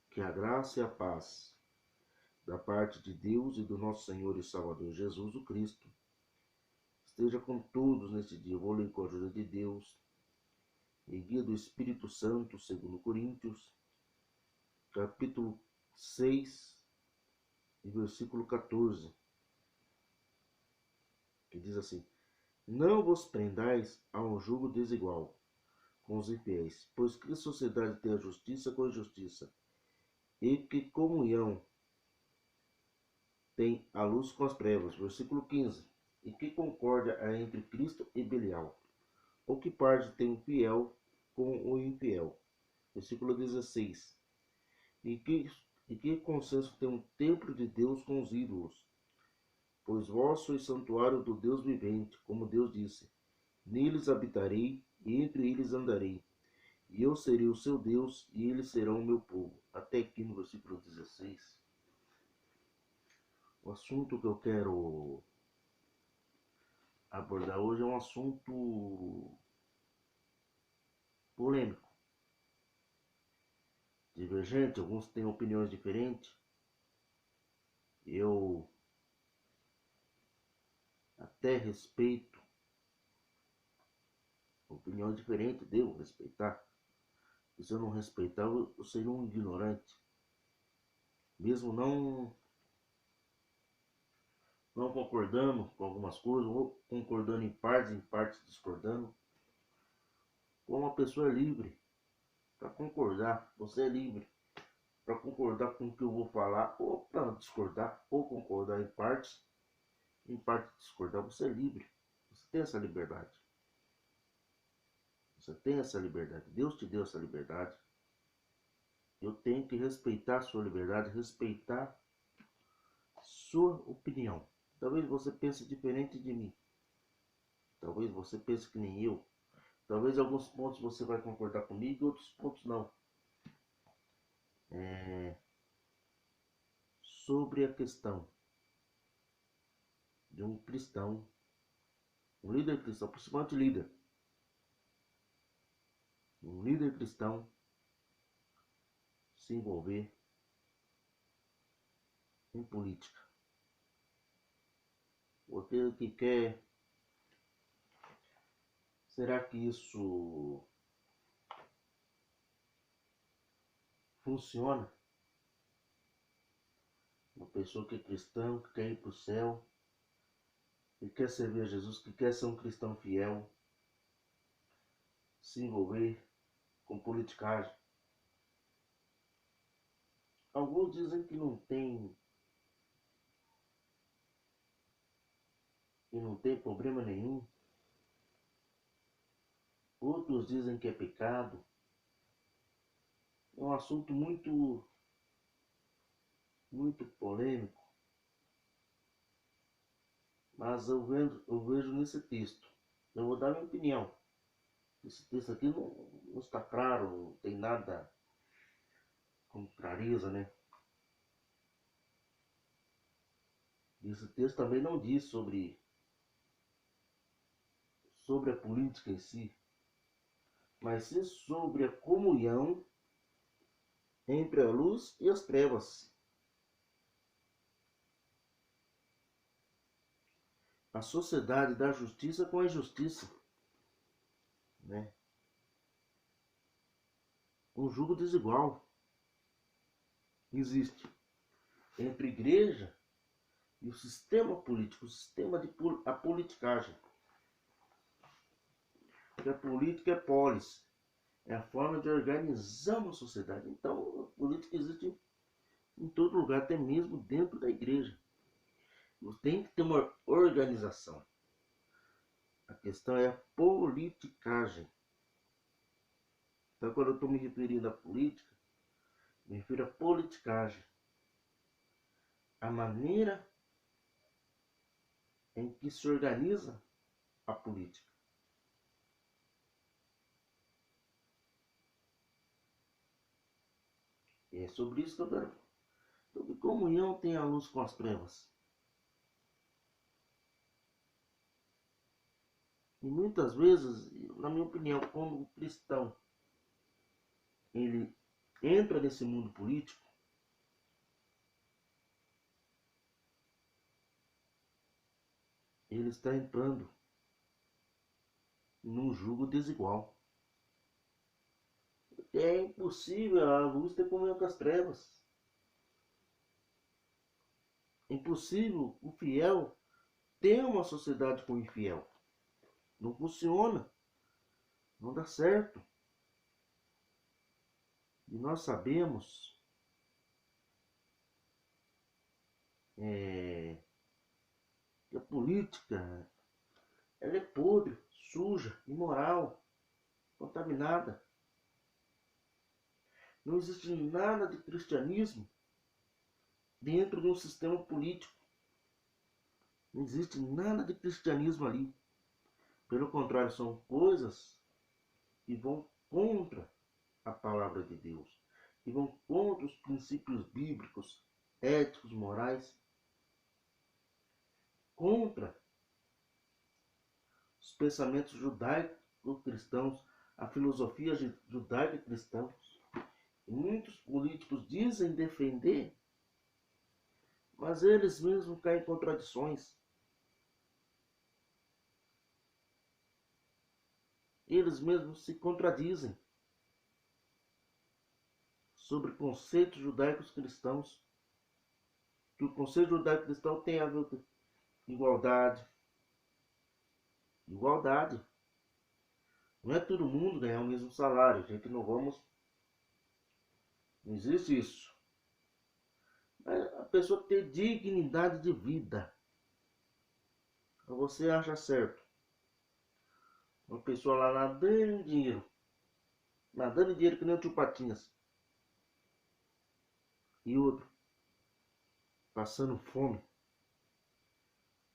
Que a graça e a paz da parte de Deus e do nosso Senhor e Salvador Jesus o Cristo esteja com todos neste dia. Eu vou ler com a ajuda de Deus e guia do Espírito Santo, segundo Coríntios, capítulo 6 e versículo 14, que diz assim: Não vos prendais a um jugo desigual com os infiéis, pois que sociedade tem a justiça com a injustiça, e que comunhão tem a luz com as trevas. Versículo 15. E que concórdia há entre Cristo e Belial? Ou que parte tem o fiel com o infiel? Versículo 16. E que consenso tem o templo de Deus com os ídolos? Pois vós sois santuário do Deus vivente, como Deus disse: Neles habitarei e entre eles andarei, e eu serei o seu Deus e eles serão o meu povo. Até aqui no versículo 16. O assunto que eu quero abordar hoje é um assunto polêmico, divergente. Alguns têm opiniões diferentes. Eu até respeito opiniões diferentes, devo respeitar. E se eu não respeitar, eu seria um ignorante. Mesmo não concordando com algumas coisas, ou concordando em partes discordando. Como uma pessoa é livre para concordar, você é livre para concordar com o que eu vou falar, ou para discordar, ou concordar em parte discordar, você é livre. Você tem essa liberdade. Você tem essa liberdade. Deus te deu essa liberdade. Eu tenho que respeitar a sua liberdade, respeitar sua opinião. Talvez você pense diferente de mim. Talvez você pense que nem eu. Talvez em alguns pontos você vai concordar comigo, outros pontos não. Sobre a questão de um cristão, um líder cristão, principalmente líder, um líder cristão se envolver em política. Aquele que quer, será que isso funciona? Uma pessoa que é cristã, que quer ir para o céu, que quer servir a Jesus, que quer ser um cristão fiel, se envolver com politicagem. Alguns dizem que não tem problema nenhum. Outros dizem que é pecado. É um assunto muito polêmico. Mas eu vejo nesse texto. Eu vou dar minha opinião. Esse texto aqui não está claro, não tem nada com clareza, né? Esse texto também não diz sobre a política em si, mas sim sobre a comunhão entre a luz e as trevas. A sociedade da justiça com a injustiça, né? Um jugo desigual existe entre a igreja e o sistema político, o sistema de a politicagem. Porque a política é polis, é a forma de organizar uma sociedade. Então, a política existe em todo lugar, até mesmo dentro da igreja. Tem que ter uma organização. A questão é a politicagem. Então, quando eu estou me referindo à política, me refiro à politicagem. A maneira em que se organiza a política. E é sobre isso que eu quero. Sobre comunhão tem a luz com as trevas. E muitas vezes, na minha opinião, quando o cristão ele entra nesse mundo político, ele está entrando num jugo desigual. É impossível a luz ter comunhão com as trevas. É impossível o fiel ter uma sociedade com o infiel. Não funciona. Não dá certo. E nós sabemos que a política ela é podre, suja, imoral, contaminada. Não existe nada de cristianismo dentro de um sistema político. Não existe nada de cristianismo ali. Pelo contrário, são coisas que vão contra a palavra de Deus, que vão contra os princípios bíblicos, éticos, morais, contra os pensamentos judaico-cristãos, a filosofia judaica-cristã. Muitos políticos dizem defender, mas eles mesmos caem em contradições. Eles mesmos se contradizem sobre conceitos judaicos cristãos. Que o conceito judaico cristão tem a ver com igualdade. Igualdade. Não é todo mundo ganhar o mesmo salário. Gente, não vamos. Não existe isso. Mas a pessoa ter dignidade de vida. Você acha certo? Uma pessoa lá nadando em dinheiro. Nadando em dinheiro que nem o tio Patinhas. E outro passando fome.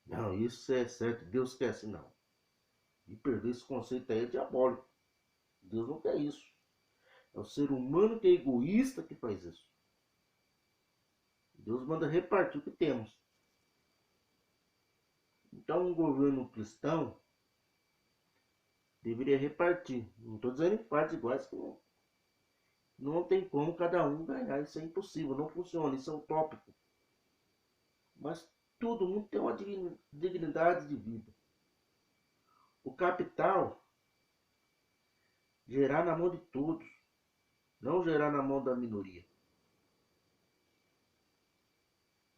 Não, isso é certo. Deus quer assim, não. E perder esse conceito aí é diabólico. Deus não quer isso. É o ser humano que é egoísta que faz isso. Deus manda repartir o que temos. Então um governo cristão deveria repartir. Não estou dizendo em partes iguais que não tem como cada um ganhar. Isso é impossível, não funciona, isso é utópico. Mas todo mundo tem uma dignidade de vida. O capital gerar na mão de todos, não gerar na mão da minoria.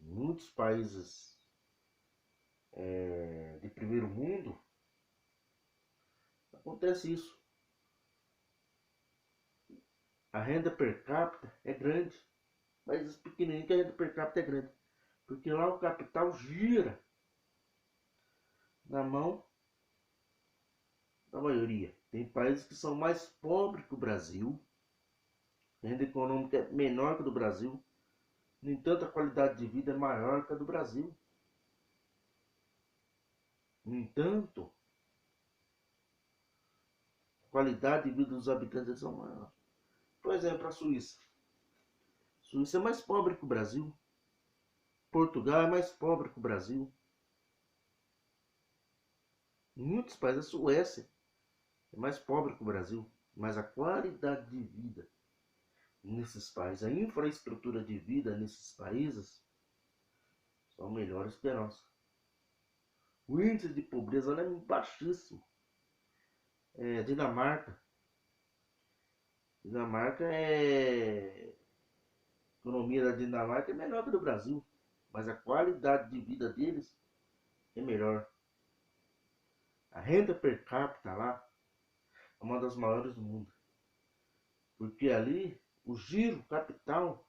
Em muitos países de primeiro mundo acontece isso. A renda per capita é grande. Países pequenininhos que a renda per capita é grande. Porque lá o capital gira na mão da maioria. Tem países que são mais pobres que o Brasil. A renda econômica é menor que a do Brasil. No entanto, a qualidade de vida é maior que a do Brasil. No entanto, a qualidade de vida dos habitantes é maior. Por exemplo, a Suíça. A Suíça é mais pobre que o Brasil. Portugal é mais pobre que o Brasil. Em muitos países, a Suécia é mais pobre que o Brasil. Mas a qualidade de vida nesses países, a infraestrutura de vida nesses países são melhores que a nossa. O índice de pobreza é baixíssimo. Dinamarca. A economia da Dinamarca é menor que a do Brasil, mas a qualidade de vida deles é melhor. A renda per capita lá é uma das maiores do mundo. Porque ali o giro capital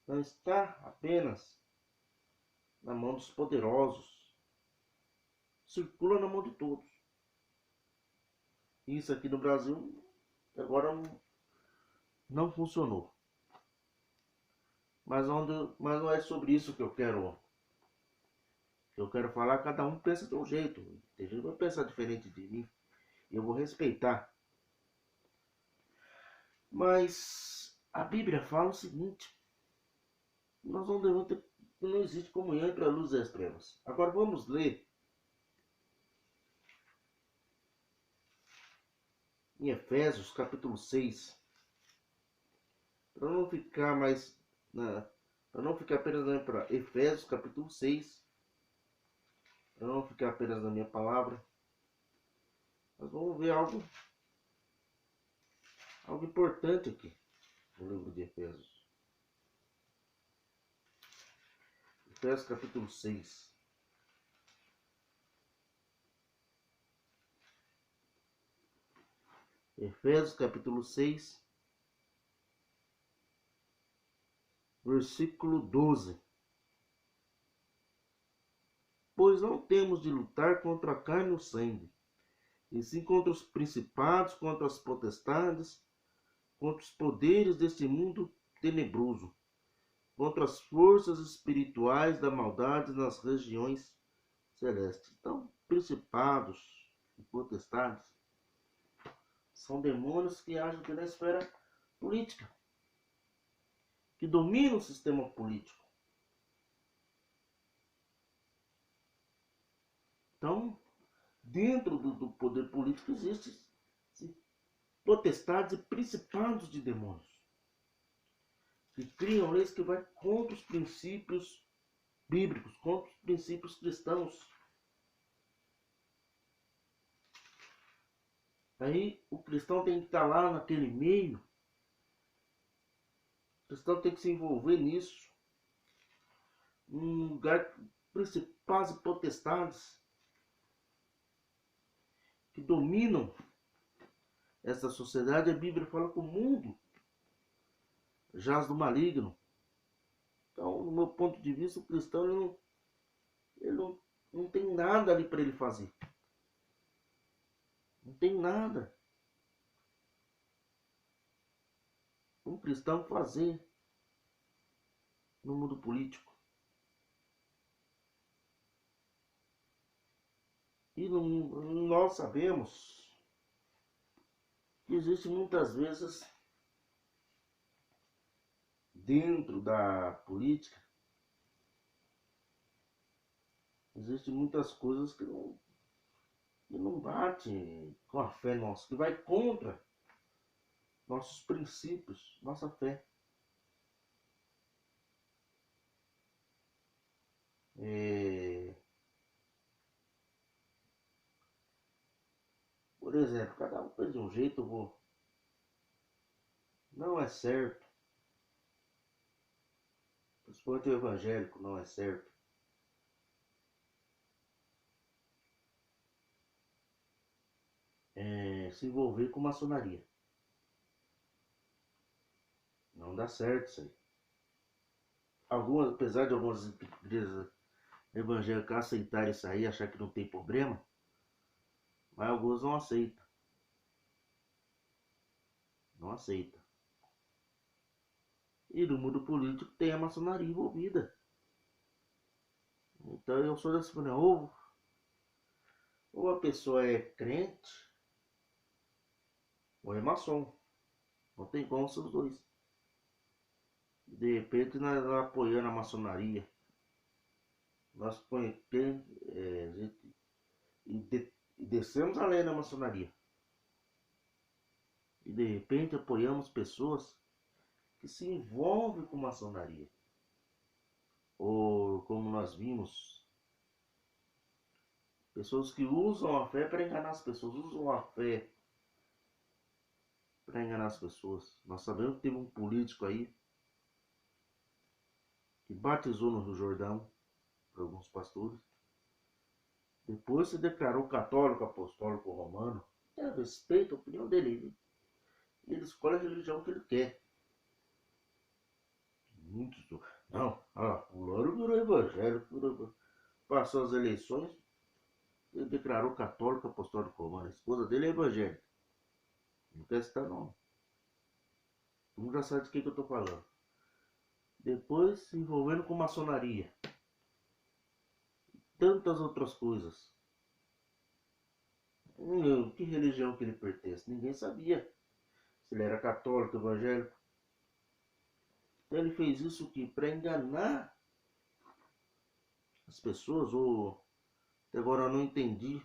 não está apenas na mão dos poderosos. Circula na mão de todos. Isso aqui no Brasil agora não funcionou. Mas não é sobre isso que eu quero falar. Cada um pensa de um jeito. Tem gente que vai pensar diferente de mim. E eu vou respeitar. Mas a Bíblia fala o seguinte: nós não devemos ter, não existe comunhão entre a luz e as trevas. Agora vamos ler em Efésios capítulo 6, para não ficar mais para não ficar apenas na para Efésios capítulo 6, para não ficar apenas na minha palavra, nós vamos ver algo importante aqui no livro de Efésios. Efésios capítulo 6. Efésios capítulo 6, versículo 12. Pois não temos de lutar contra a carne e o sangue, e sim contra os principados, contra as potestades, contra os poderes deste mundo tenebroso, contra as forças espirituais da maldade nas regiões celestes. Então, principados e potestades são demônios que agem na esfera política, que dominam o sistema político. Então, dentro do poder político existem potestades e principados de demônios, que criam leis que vai contra os princípios bíblicos, contra os princípios cristãos. Aí o cristão tem que estar lá naquele meio, o cristão tem que se envolver nisso, num lugar principais e potestades que dominam essa sociedade. A Bíblia fala que o mundo jaz do maligno. Então, no meu ponto de vista, o cristão ele não tem nada ali para ele fazer. Não tem nada um cristão fazer no mundo político. E nós sabemos que existe muitas vezes dentro da política, existem muitas coisas que não bate com a fé nossa, que vai contra nossos princípios, nossa fé. Por exemplo, cada um fez de um jeito, não é certo. Principalmente o evangélico não é certo. Se envolver com maçonaria. Não dá certo isso aí. Apesar de algumas igrejas evangélicas aceitarem isso aí, achar que não tem problema, mas alguns não aceitam. Não aceita. E no mundo político tem a maçonaria envolvida. Então eu sou dessa opinião, ou a pessoa é crente, ou é maçom. Não tem como ser os dois. De repente nós apoiando a maçonaria, nós descemos a lei na maçonaria. E de repente apoiamos pessoas que se envolvem com maçonaria. Ou como nós vimos, pessoas que usam a fé para enganar as pessoas, usam a fé para enganar as pessoas. Nós sabemos que teve um político aí que batizou no Rio Jordão para alguns pastores. Depois se declarou católico, apostólico, romano. Eu respeito a opinião dele. Ele escolhe a religião que ele quer. Muitos. Não, o Loro virou evangélico. Passou as eleições, ele declarou católico, apostólico, romano. A esposa dele é evangélica. Não quer citar não. Todo mundo já sabe de que eu estou falando. Depois se envolvendo com maçonaria. Tantas outras coisas. Que religião que ele pertence? Ninguém sabia. Se ele era católico, evangélico. Então ele fez isso para enganar as pessoas. Ou até agora eu não entendi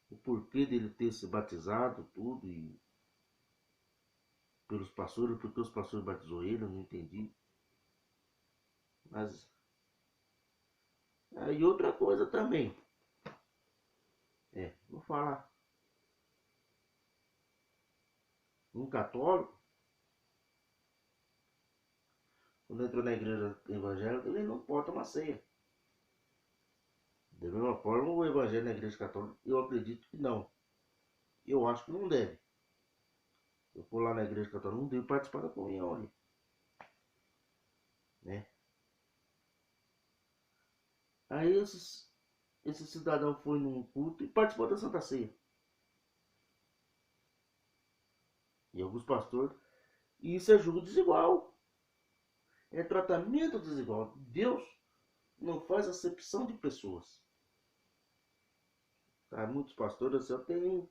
o porquê dele ter se batizado tudo. E pelos pastores, porque os pastores batizou ele, eu não entendi. Mas aí outra coisa também. Vou falar. Um católico, quando entrou na igreja evangélica, ele não pode tomar ceia. Da mesma forma, o evangelho na igreja católica, eu acredito que não. Eu acho que não deve. Eu for lá na igreja católica, não devo participar da comunhão ali. Né? Aí esse cidadão foi num culto e participou da Santa Ceia. E alguns pastores. E isso é julgo desigual. É tratamento desigual. Deus não faz acepção de pessoas. Tá? Muitos pastores só tem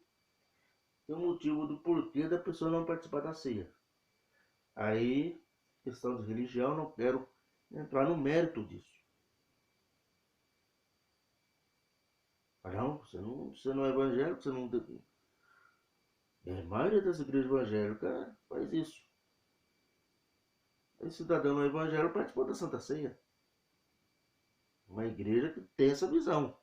um motivo do porquê da pessoa não participar da ceia. Aí, questão de religião, não quero entrar no mérito disso. Não, você não é evangélico, você não. A maioria das igrejas evangélicas faz isso. Esse cidadão não é evangélico participou da Santa Ceia. Uma igreja que tem essa visão.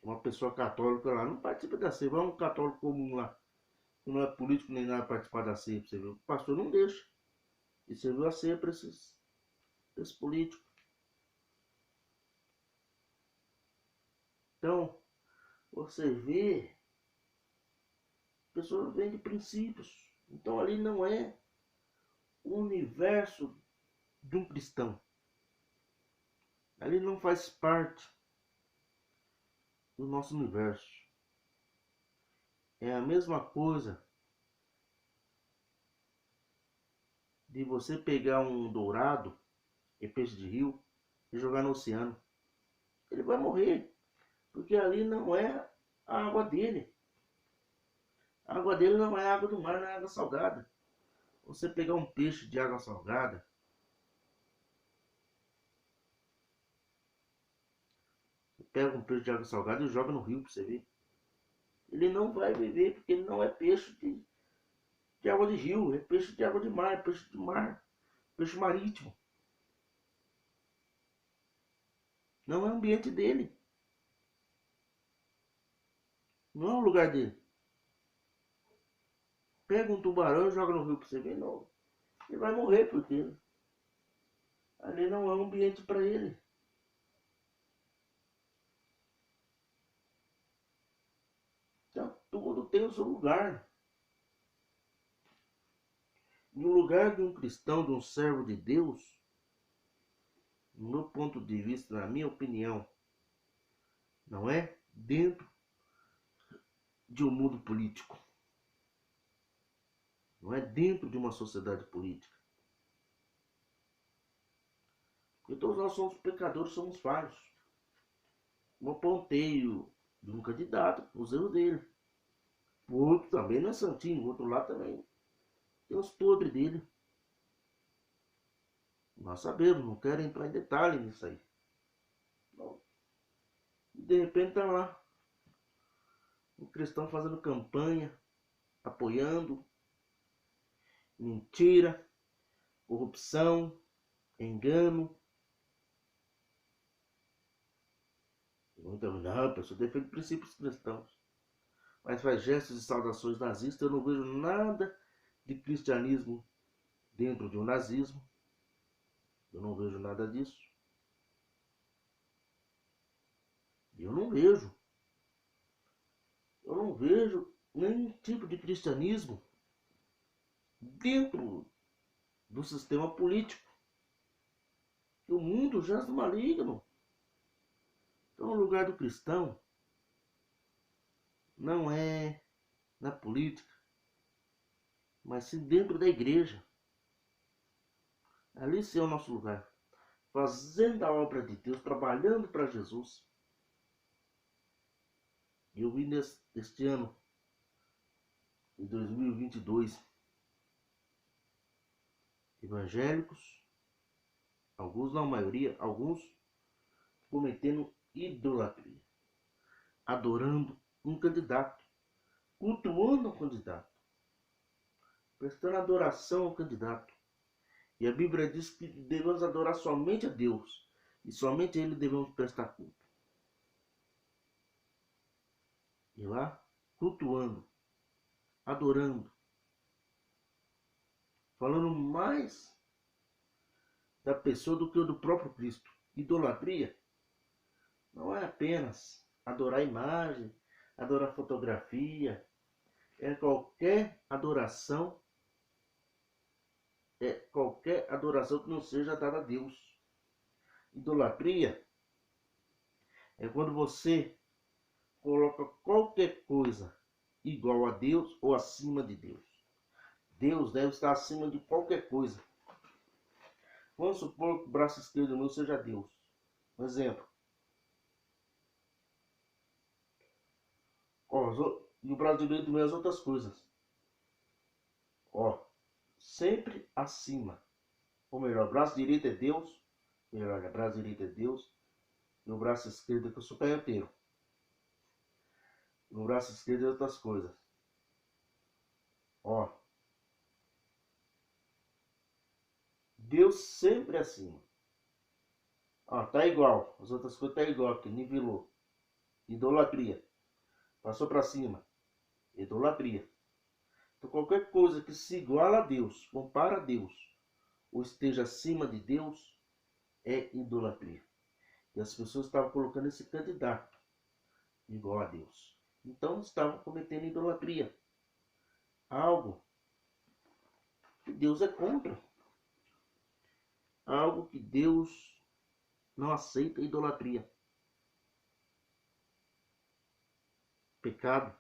Uma pessoa católica lá não participa da ceia. Vai um católico comum lá, que não é político nem nada, participar da ceia. Você viu? O pastor não deixa. E serviu a ceia para esses políticos. Então, você vê, a pessoa vem de princípios. Então ali não é o universo de um cristão. Ali não faz parte do nosso universo. É a mesma coisa de você pegar um dourado, que é peixe de rio, e jogar no oceano. Ele vai morrer, porque ali não é a água dele. A água dele não é a água do mar, não é água salgada. Você pegar um peixe de água salgada, você pega um peixe de água salgada e joga no rio para você ver. Ele não vai viver, porque ele não é peixe de água de rio, é peixe de água de mar, peixe de mar, peixe marítimo. Não é o ambiente dele. Não é o lugar dele. Pega um tubarão e joga no rio para você ver, não. Ele vai morrer porque ali não é um ambiente para ele. Então tudo tem o seu lugar. E o lugar de um cristão, de um servo de Deus, no meu ponto de vista, na minha opinião, não é dentro de um mundo político. Não é dentro de uma sociedade política. Porque todos nós somos pecadores, somos falhos. Eu apontei de um candidato, os erros dele. O outro também não é santinho, o outro lá também tem os podres dele. Nós sabemos, não quero entrar em detalhe nisso aí. Não. De repente tá lá um cristão fazendo campanha, apoiando mentira, corrupção, engano. Não, a pessoa defende princípios cristãos, mas faz gestos e saudações nazistas. Eu não vejo nada de cristianismo dentro de um nazismo. Eu não vejo nada disso. Eu não vejo. Eu não vejo nenhum tipo de cristianismo dentro do sistema político. O mundo jaz no maligno. Então o lugar do cristão não é na política, mas sim dentro da igreja. Ali sim é o nosso lugar. Fazendo a obra de Deus, trabalhando para Jesus. E eu vi neste ano, em 2022, evangélicos, alguns, não a maioria, alguns cometendo idolatria, adorando um candidato, cultuando um candidato. prestando adoração ao candidato. E a Bíblia diz que devemos adorar somente a Deus. E somente a Ele devemos prestar culto. E lá, cultuando, adorando, falando mais da pessoa do que do próprio Cristo. Idolatria não é apenas adorar imagem, adorar fotografia, é qualquer adoração que não seja dada a Deus. Idolatria é quando você coloca qualquer coisa igual a Deus ou acima de Deus. Deus deve estar acima de qualquer coisa. Vamos supor que o braço esquerdo meu seja Deus. Um exemplo. E o braço direito meu é as outras coisas. Sempre acima. Ou melhor, o braço direito é Deus. Melhor, o braço direito é Deus. E o braço esquerdo é que eu sou canhoteiro. No braço esquerdo é outras coisas. Deus sempre acima. Tá igual. As outras coisas tá igual aqui. Nivelou. Idolatria. Passou para cima. Idolatria. Então qualquer coisa que se iguala a Deus, compara a Deus, ou esteja acima de Deus, é idolatria. E as pessoas estavam colocando esse candidato igual a Deus. Então estavam cometendo idolatria. Algo que Deus é contra. Algo que Deus não aceita, idolatria. Pecado.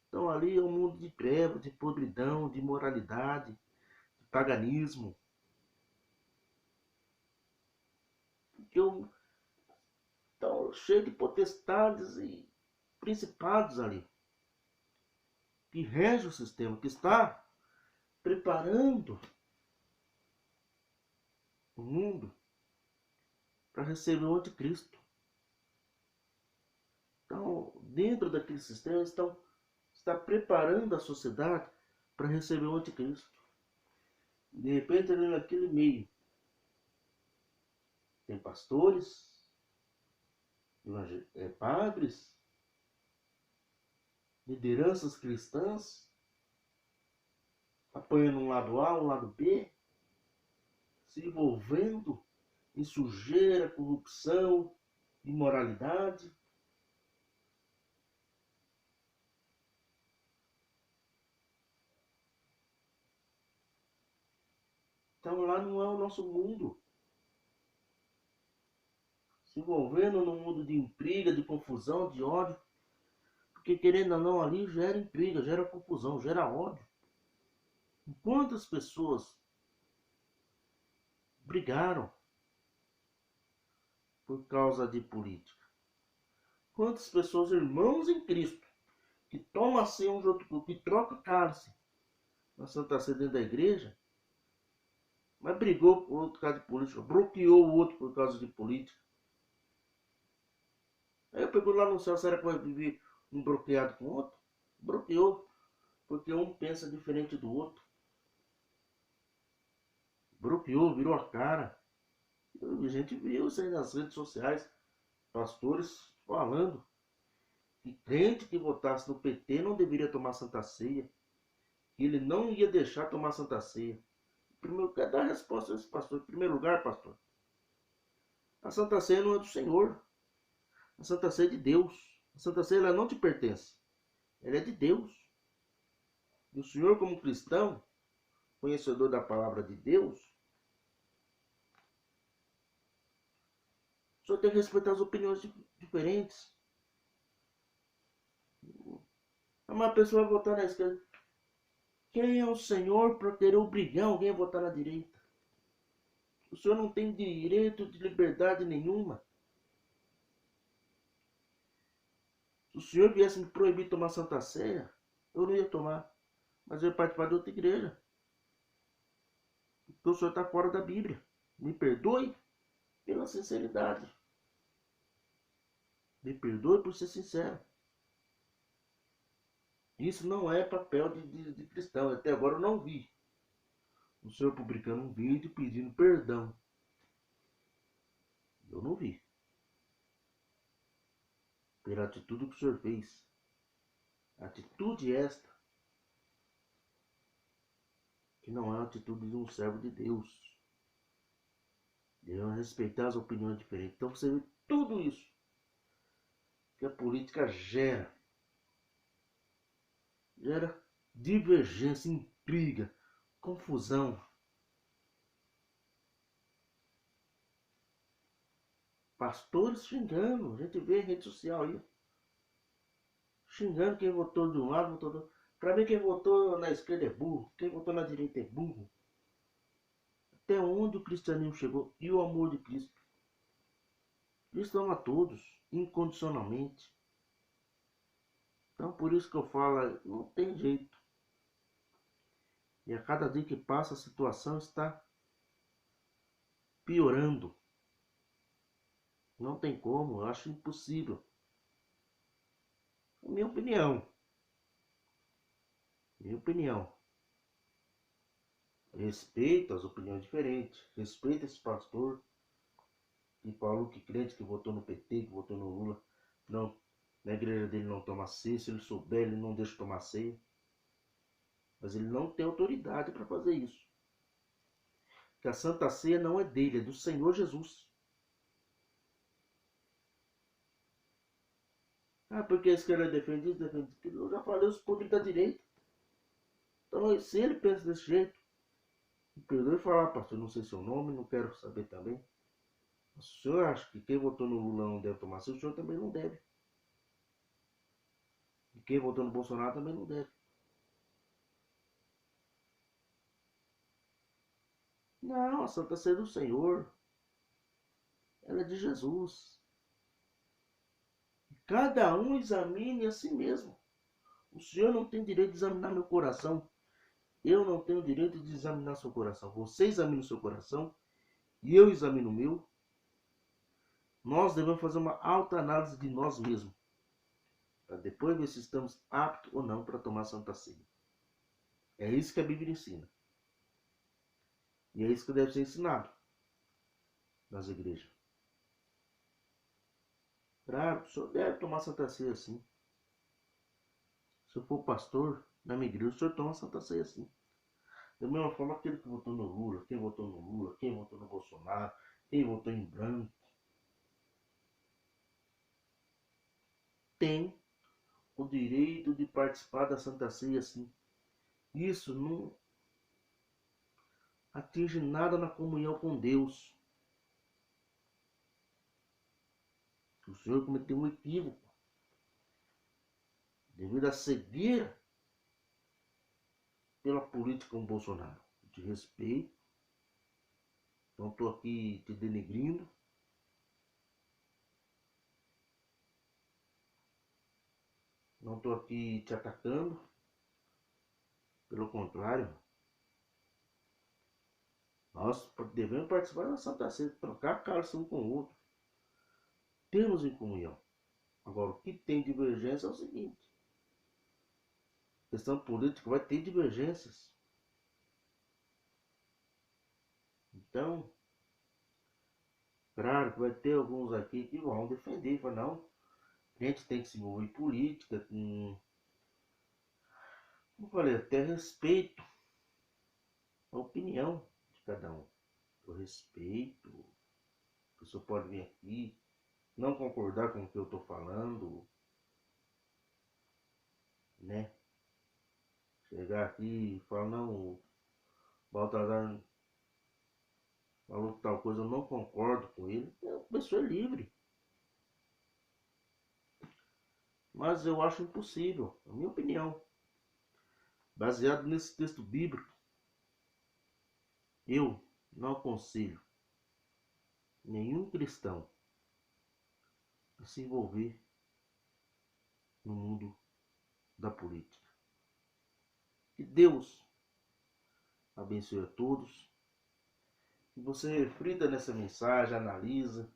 Então ali é um mundo de trevas, de podridão, de imoralidade, de paganismo. Então, cheio de potestades e principados ali. Que rege o sistema, que está preparando o mundo para receber o anticristo. Então, dentro daquele sistema, está preparando a sociedade para receber o anticristo. De repente, ali naquele meio, tem pastores, padres, lideranças cristãs, apoiando um lado A, um lado B, se envolvendo em sujeira, corrupção, imoralidade. Então lá não é o nosso mundo. Se envolvendo num mundo de intriga, de confusão, de ódio. Porque querendo ou não ali gera intriga, gera confusão, gera ódio. Quantas pessoas brigaram por causa de política? Quantas pessoas, irmãos em Cristo, que tomam assim um outro, que troca cálice na Santa Ceia dentro da igreja, mas brigou por outro causa de política, bloqueou o outro por causa de política. Aí eu pergunto lá no céu, será que vai viver um bloqueado com o outro? Bloqueou, porque um pensa diferente do outro. Bloqueou, virou a cara. A gente viu isso aí nas redes sociais, pastores falando que crente que votasse no PT não deveria tomar Santa Ceia, que ele não ia deixar tomar Santa Ceia. Primeiro, quer dar a resposta a esse pastor. Em primeiro lugar, pastor, a Santa Ceia não é do Senhor. A Santa Ceia é de Deus. A Santa Ceia ela não te pertence. Ela é de Deus. E o Senhor, como cristão, conhecedor da palavra de Deus, o Senhor tem que respeitar as opiniões diferentes. Uma pessoa vai votar na esquerda. Quem é o Senhor para querer obrigar alguém a votar na direita? O Senhor não tem direito de liberdade nenhuma. Se o Senhor viesse me proibir de tomar Santa Ceia, eu não ia tomar. Mas eu ia participar de outra igreja. Porque o Senhor está fora da Bíblia. Me perdoe pela sinceridade. Me perdoe por ser sincero. Isso não é papel de cristão. Até agora eu não vi o senhor publicando um vídeo pedindo perdão. Eu não vi. Pela atitude que o senhor fez. Atitude esta que não é a atitude de um servo de Deus. Devemos respeitar as opiniões diferentes. Então você vê tudo isso que a política gera. Gera divergência, intriga, confusão. Pastores xingando, a gente vê em rede social aí. Xingando quem votou de um lado, votou do outro. Pra mim quem votou na esquerda é burro, quem votou na direita é burro. Até onde o cristianismo chegou e o amor de Cristo. Cristo ama a todos, incondicionalmente. Então por isso que eu falo, não tem jeito. E a cada dia que passa a situação está piorando. Não tem como, eu acho impossível. Minha opinião. Minha opinião. Respeito as opiniões diferentes. Respeito esse pastor que falou que crente que votou no PT, que votou no Lula. Não, na igreja dele não toma ceia. Se ele souber, ele não deixa tomar ceia. Mas ele não tem autoridade para fazer isso. Que a Santa Ceia não é dele, é do Senhor Jesus. Ah, porque a esquerda defende isso, defende aquilo. Eu já falei, os podres da direita. Então, se ele pensa desse jeito, me perdoe falar, pastor, não sei seu nome, não quero saber também. Mas o senhor acha que quem votou no Lula não deve tomar ceia, o senhor também não deve. E quem votou no Bolsonaro também não deve. Não, a Santa Ceia é do Senhor. Ela é de Jesus. Cada um examine a si mesmo. O senhor não tem direito de examinar meu coração. Eu não tenho direito de examinar seu coração. Você examina o seu coração e eu examino o meu. Nós devemos fazer uma autoanálise de nós mesmos. Para depois ver se estamos aptos ou não para tomar a Santa Ceia. É isso que a Bíblia ensina. E é isso que deve ser ensinado nas igrejas. Claro, o senhor deve tomar Santa Ceia sim. Se eu for pastor na minha igreja, o senhor toma Santa Ceia sim. Da mesma forma, aquele que votou no Lula, quem votou no Lula, quem votou no Bolsonaro, quem votou em branco, tem o direito de participar da Santa Ceia sim. Isso não atinge nada na comunhão com Deus. O senhor cometeu um equívoco devido à cegueira pela política com o Bolsonaro. Eu te respeito, não estou aqui te denegrindo. Não estou aqui te atacando. Pelo contrário, nós devemos participar da Santa Ceia, trocar cálice um com o outro. Temos em comunhão. Agora, o que tem divergência é o seguinte: questão política vai ter divergências. Então, claro que vai ter alguns aqui que vão defender, falar, não, a gente tem que se envolver em política, como eu falei, até respeito a opinião de cada um. Eu respeito, a pessoa pode vir aqui, não concordar com o que eu estou falando, né? Chegar aqui e falar, não, o Baltazar falou tal coisa, eu não concordo com ele. A pessoa é livre. Mas eu acho impossível, na minha opinião. Baseado nesse texto bíblico, eu não aconselho nenhum cristão a se envolver no mundo da política. Que Deus abençoe a todos. Que você reflita nessa mensagem, analisa.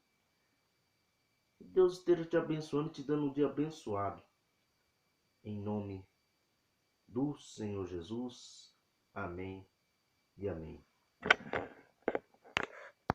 Que Deus esteja te abençoando e te dando um dia abençoado. Em nome do Senhor Jesus. Amém e amém.